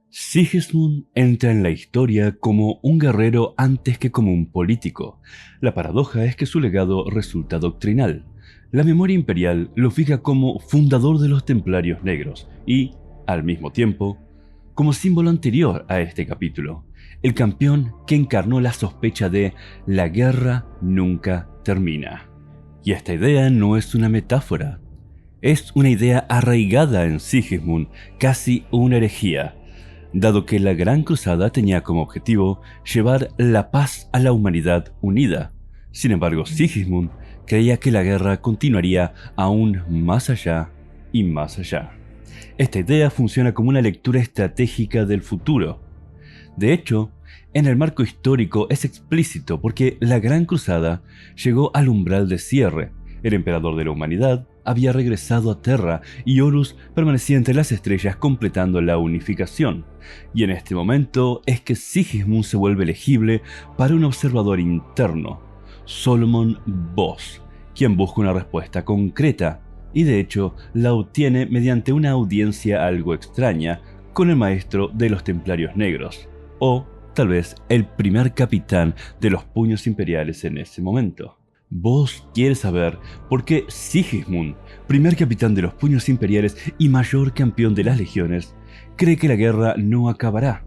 Sigismund entra en la historia como un guerrero antes que como un político. La paradoja es que su legado resulta doctrinal. La memoria imperial lo fija como fundador de los Templarios Negros y, al mismo tiempo, como símbolo anterior a este capítulo, el campeón que encarnó la sospecha de la guerra nunca termina. Y esta idea no es una metáfora, es una idea arraigada en Sigismund, casi una herejía, dado que la Gran Cruzada tenía como objetivo llevar la paz a la humanidad unida. Sin embargo, Sigismund creía que la guerra continuaría aún más allá y más allá. Esta idea funciona como una lectura estratégica del futuro. De hecho, en el marco histórico es explícito porque la Gran Cruzada llegó al umbral de cierre. El emperador de la humanidad había regresado a Terra y Horus permanecía entre las estrellas completando la unificación. Y en este momento es que Sigismund se vuelve elegible para un observador interno, Solomon Voss, quien busca una respuesta concreta, y de hecho la obtiene mediante una audiencia algo extraña con el maestro de los Templarios Negros, o tal vez el primer capitán de los puños imperiales en ese momento. Vos quieres saber por qué Sigismund, primer capitán de los puños imperiales y mayor campeón de las legiones, cree que la guerra no acabará.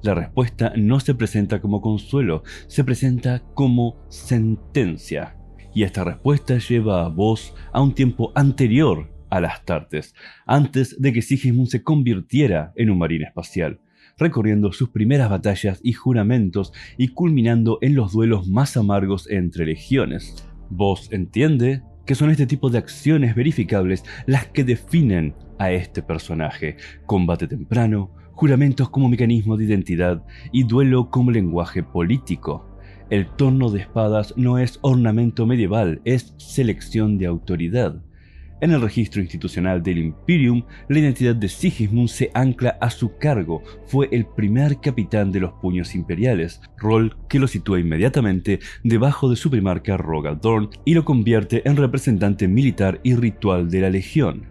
La respuesta no se presenta como consuelo, se presenta como sentencia. Y esta respuesta lleva a Vos a un tiempo anterior a las Astartes, antes de que Sigismund se convirtiera en un marín espacial, recorriendo sus primeras batallas y juramentos y culminando en los duelos más amargos entre legiones. Vos entiende que son este tipo de acciones verificables las que definen a este personaje: combate temprano, juramentos como mecanismo de identidad y duelo como lenguaje político. El torno de espadas no es ornamento medieval, es selección de autoridad. En el registro institucional del Imperium, la identidad de Sigismund se ancla a su cargo. Fue el primer capitán de los puños imperiales, rol que lo sitúa inmediatamente debajo de su primarca Rogal Dorn y lo convierte en representante militar y ritual de la legión.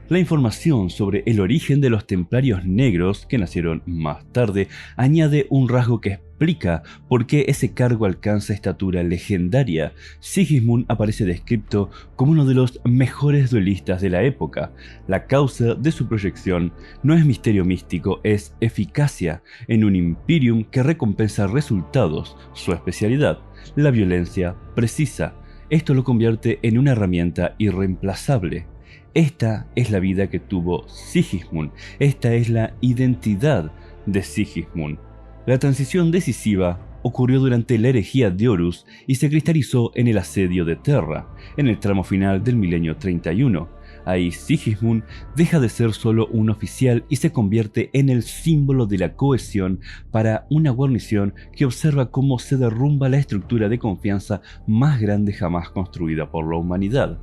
La información sobre el origen de los Templarios Negros, que nacieron más tarde, añade un rasgo que explica por qué ese cargo alcanza estatura legendaria. Sigismund aparece descrito como uno de los mejores duelistas de la época. La causa de su proyección no es misterio místico, es eficacia en un Imperium que recompensa resultados, su especialidad, la violencia precisa. Esto lo convierte en una herramienta irreemplazable. Esta es la vida que tuvo Sigismund, esta es la identidad de Sigismund. La transición decisiva ocurrió durante la herejía de Horus y se cristalizó en el asedio de Terra, en el tramo final del milenio 31. Ahí Sigismund deja de ser solo un oficial y se convierte en el símbolo de la cohesión para una guarnición que observa cómo se derrumba la estructura de confianza más grande jamás construida por la humanidad.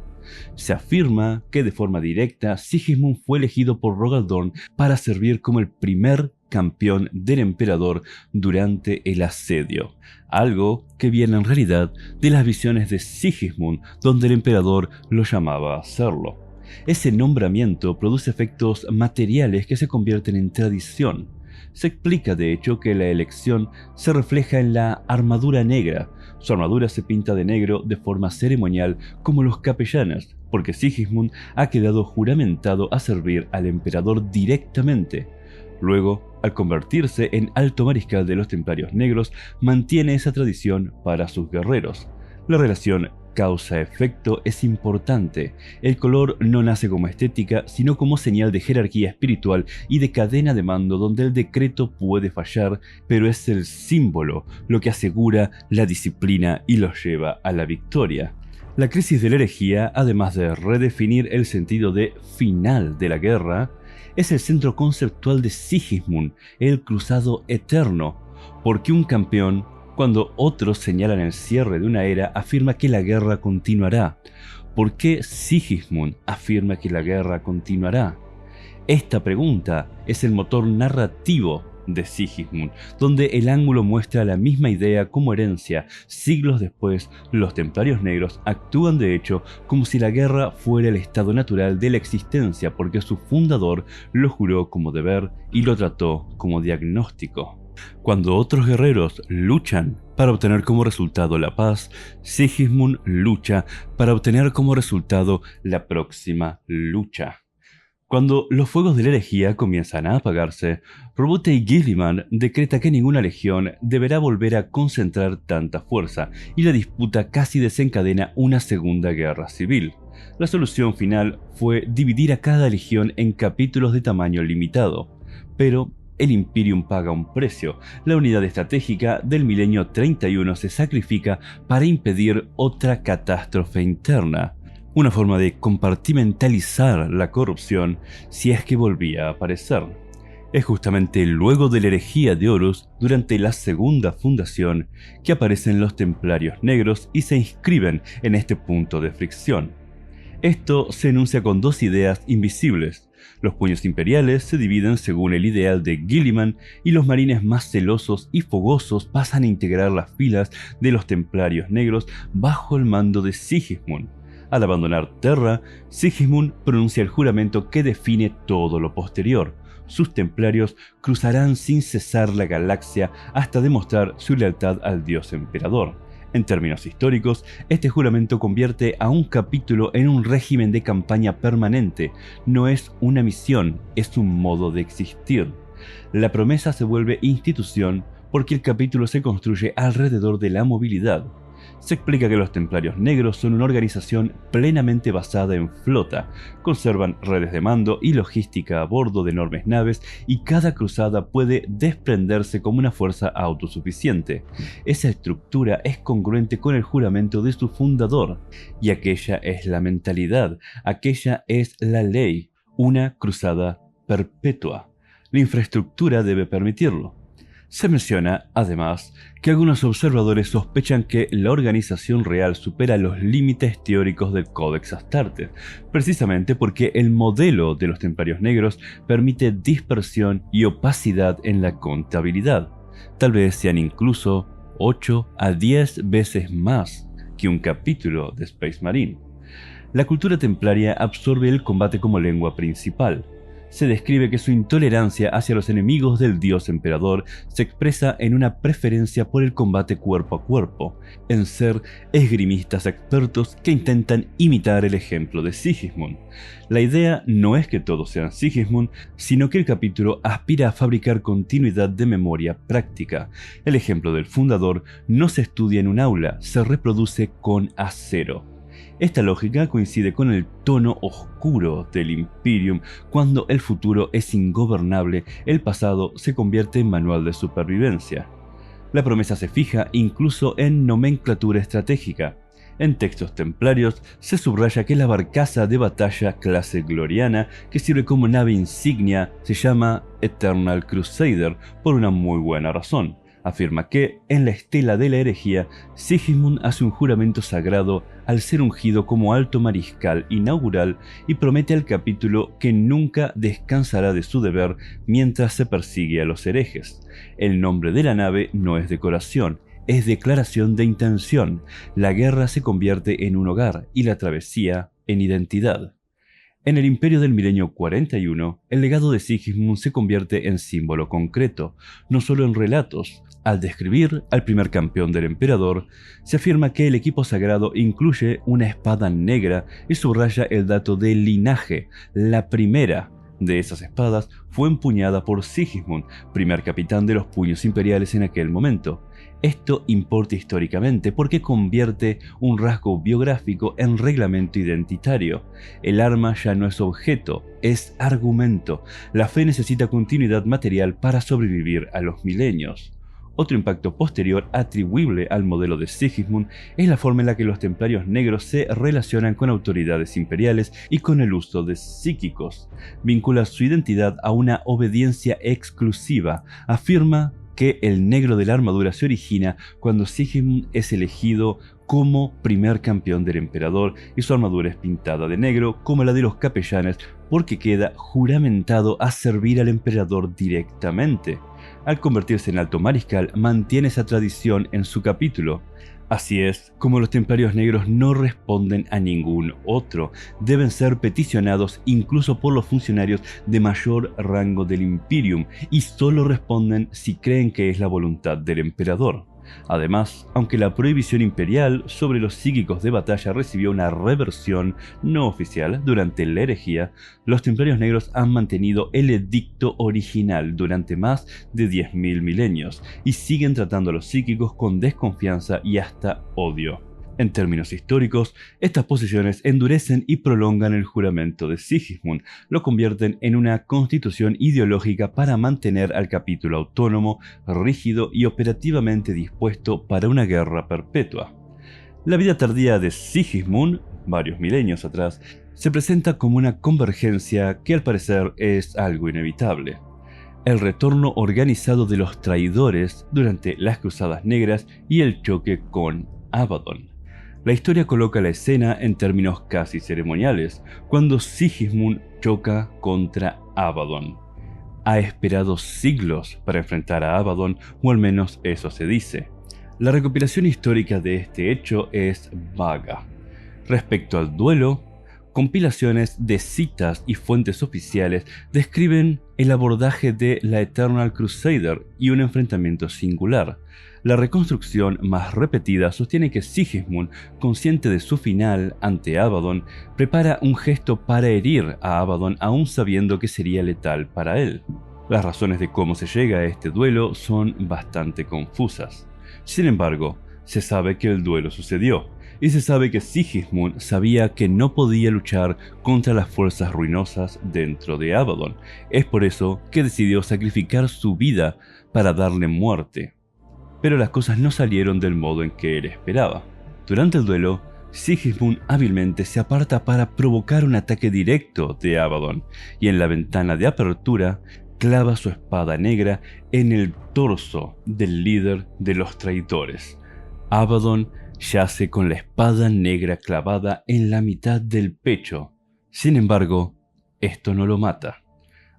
Se afirma que de forma directa Sigismund fue elegido por Rogal Dorn para servir como el primer campeón del emperador durante el asedio, algo que viene en realidad de las visiones de Sigismund, donde el emperador lo llamaba a hacerlo. Ese nombramiento produce efectos materiales que se convierten en tradición. Se explica de hecho que la elección se refleja en la armadura negra. Su armadura se pinta de negro de forma ceremonial como los capellanes, porque Sigismund ha quedado juramentado a servir al emperador directamente. Luego, al convertirse en alto mariscal de los Templarios Negros, mantiene esa tradición para sus guerreros. La relación causa-efecto es importante. El color no nace como estética, sino como señal de jerarquía espiritual y de cadena de mando donde el decreto puede fallar, pero es el símbolo lo que asegura la disciplina y los lleva a la victoria. La crisis de la herejía, además de redefinir el sentido de final de la guerra, es el centro conceptual de Sigismund, el cruzado eterno, porque un campeón, cuando otros señalan el cierre de una era, afirma que la guerra continuará. ¿Por qué Sigismund afirma que la guerra continuará? Esta pregunta es el motor narrativo de Sigismund, donde el ángulo muestra la misma idea como herencia. Siglos después, los Templarios Negros actúan de hecho como si la guerra fuera el estado natural de la existencia, porque su fundador lo juró como deber y lo trató como diagnóstico. Cuando otros guerreros luchan para obtener como resultado la paz, Sigismund lucha para obtener como resultado la próxima lucha. Cuando los fuegos de la herejía comienzan a apagarse, Roboute Guilliman decreta que ninguna legión deberá volver a concentrar tanta fuerza, y la disputa casi desencadena una segunda guerra civil. La solución final fue dividir a cada legión en capítulos de tamaño limitado, pero el Imperium paga un precio. La unidad estratégica del milenio 31 se sacrifica para impedir otra catástrofe interna. Una forma de compartimentalizar la corrupción si es que volvía a aparecer. Es justamente luego de la herejía de Horus, durante la segunda fundación, que aparecen los Templarios Negros y se inscriben en este punto de fricción. Esto se enuncia con dos ideas invisibles. Los puños imperiales se dividen según el ideal de Guilliman y los marines más celosos y fogosos pasan a integrar las filas de los Templarios Negros bajo el mando de Sigismund. Al abandonar Terra, Sigismund pronuncia el juramento que define todo lo posterior. Sus templarios cruzarán sin cesar la galaxia hasta demostrar su lealtad al dios emperador. En términos históricos, este juramento convierte a un capítulo en un régimen de campaña permanente. No es una misión, es un modo de existir. La promesa se vuelve institución porque el capítulo se construye alrededor de la movilidad. Se explica que los Templarios Negros son una organización plenamente basada en flota, conservan redes de mando y logística a bordo de enormes naves y cada cruzada puede desprenderse como una fuerza autosuficiente. Esa estructura es congruente con el juramento de su fundador, y aquella es la mentalidad, aquella es la ley, una cruzada perpetua. La infraestructura debe permitirlo. Se menciona, además, que algunos observadores sospechan que la organización real supera los límites teóricos del Codex Astartes, precisamente porque el modelo de los Templarios Negros permite dispersión y opacidad en la contabilidad. Tal vez sean incluso 8 a 10 veces más que un capítulo de Space Marine. La cultura templaria absorbe el combate como lengua principal. Se describe que su intolerancia hacia los enemigos del dios emperador se expresa en una preferencia por el combate cuerpo a cuerpo, en ser esgrimistas expertos que intentan imitar el ejemplo de Sigismund. La idea no es que todos sean Sigismund, sino que el capítulo aspira a fabricar continuidad de memoria práctica. El ejemplo del fundador no se estudia en un aula, se reproduce con acero. Esta lógica coincide con el tono oscuro del Imperium. Cuando el futuro es ingobernable, el pasado se convierte en manual de supervivencia. La promesa se fija incluso en nomenclatura estratégica. En textos templarios se subraya que la barcaza de batalla clase Gloriana, que sirve como nave insignia, se llama Eternal Crusader por una muy buena razón. Afirma que, en la estela de la herejía, Sigismund hace un juramento sagrado al ser ungido como alto mariscal inaugural y promete al capítulo que nunca descansará de su deber mientras se persigue a los herejes. El nombre de la nave no es decoración, es declaración de intención. La guerra se convierte en un hogar y la travesía en identidad. En el Imperio del Milenio 41, el legado de Sigismund se convierte en símbolo concreto, no solo en relatos. Al describir al primer campeón del emperador, se afirma que el equipo sagrado incluye una espada negra y subraya el dato del linaje. La primera de esas espadas fue empuñada por Sigismund, primer capitán de los puños imperiales en aquel momento. Esto importa históricamente porque convierte un rasgo biográfico en reglamento identitario. El arma ya no es objeto, es argumento. La fe necesita continuidad material para sobrevivir a los milenios. Otro impacto posterior atribuible al modelo de Sigismund es la forma en la que los Templarios Negros se relacionan con autoridades imperiales y con el uso de psíquicos. Vincula su identidad a una obediencia exclusiva. Afirma que el negro de la armadura se origina cuando Sigismund es elegido como primer campeón del emperador y su armadura es pintada de negro como la de los capellanes porque queda juramentado a servir al emperador directamente. al convertirse en alto mariscal, mantiene esa tradición en su capítulo. Así es como los templarios negros no responden a ningún otro, deben ser peticionados incluso por los funcionarios de mayor rango del Imperium y solo responden si creen que es la voluntad del emperador. Además, aunque la prohibición imperial sobre los psíquicos de batalla recibió una reversión no oficial durante la herejía, los templarios negros han mantenido el edicto original durante más de 10.000 milenios y siguen tratando a los psíquicos con desconfianza y hasta odio. En términos históricos, estas posiciones endurecen y prolongan el juramento de Sigismund, lo convierten en una constitución ideológica para mantener al capítulo autónomo, rígido y operativamente dispuesto para una guerra perpetua. La vida tardía de Sigismund, varios milenios atrás, se presenta como una convergencia que al parecer es algo inevitable. El retorno organizado de los traidores durante las Cruzadas Negras y el choque con Abaddon. La historia coloca la escena en términos casi ceremoniales, cuando Sigismund choca contra Abaddon. Ha esperado siglos para enfrentar a Abaddon, o al menos eso se dice. La recopilación histórica de este hecho es vaga. Respecto al duelo, compilaciones de citas y fuentes oficiales describen el abordaje de la Eternal Crusader y un enfrentamiento singular. La reconstrucción más repetida sostiene que Sigismund, consciente de su final ante Abaddon, prepara un gesto para herir a Abaddon aún sabiendo que sería letal para él. Las razones de cómo se llega a este duelo son bastante confusas. Sin embargo, se sabe que el duelo sucedió, y se sabe que Sigismund sabía que no podía luchar contra las fuerzas ruinosas dentro de Abaddon. Es por eso que decidió sacrificar su vida para darle muerte. Pero las cosas no salieron del modo en que él esperaba. Durante el duelo, Sigismund hábilmente se aparta para provocar un ataque directo de Abaddon, y en la ventana de apertura clava su espada negra en el torso del líder de los traidores. Abaddon yace con la espada negra clavada en la mitad del pecho. Sin embargo, esto no lo mata.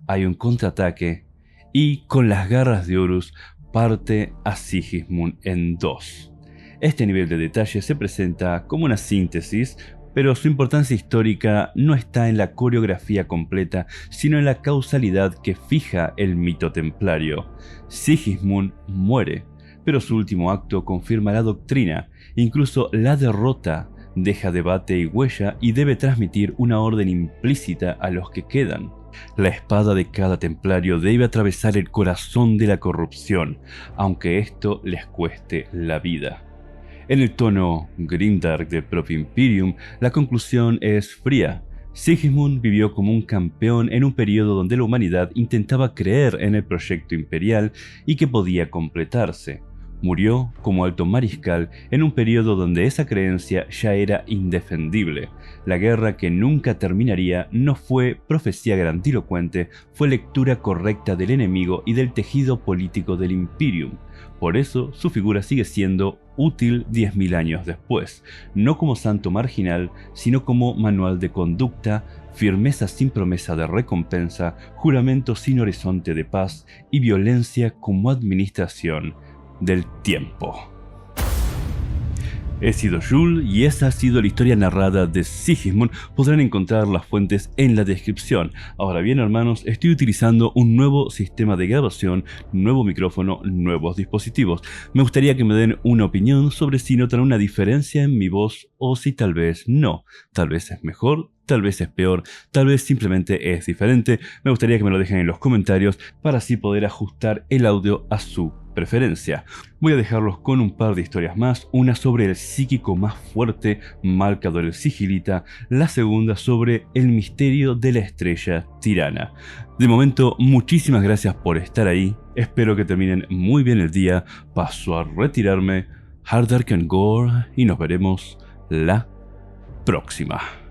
Hay un contraataque y, con las garras de Horus, parte a Sigismund en dos. Este nivel de detalle se presenta como una síntesis, pero su importancia histórica no está en la coreografía completa, sino en la causalidad que fija el mito templario. Sigismund muere, pero su último acto confirma la doctrina. Incluso la derrota deja debate y huella y debe transmitir una orden implícita a los que quedan. La espada de cada templario debe atravesar el corazón de la corrupción, aunque esto les cueste la vida. En el tono grimdark del propio Imperium, la conclusión es fría. Sigismund vivió como un campeón en un periodo donde la humanidad intentaba creer en el proyecto imperial y que podía completarse. Murió como alto mariscal en un periodo donde esa creencia ya era indefendible. La guerra que nunca terminaría no fue profecía grandilocuente, fue lectura correcta del enemigo y del tejido político del Imperium. Por eso su figura sigue siendo útil 10.000 años después, no como santo marginal, sino como manual de conducta, firmeza sin promesa de recompensa, juramento sin horizonte de paz y violencia como administración del tiempo. He sido Jules y esa ha sido la historia narrada de Sigismund. Podrán encontrar las fuentes en la descripción. Ahora bien, hermanos, estoy utilizando un nuevo sistema de grabación, nuevo micrófono, nuevos dispositivos. Me gustaría que me den una opinión sobre si notan una diferencia en mi voz o si tal vez no. Tal vez es mejor, tal vez es peor, tal vez simplemente es diferente. Me gustaría que me lo dejen en los comentarios para así poder ajustar el audio a su preferencia. Voy a dejarlos con un par de historias más, una sobre el psíquico más fuerte, Malcador el Sigilita, la segunda sobre el misterio de la estrella tirana. De momento, muchísimas gracias por estar ahí, espero que terminen muy bien el día, paso a retirarme, Hard Dark and Gore y nos veremos la próxima.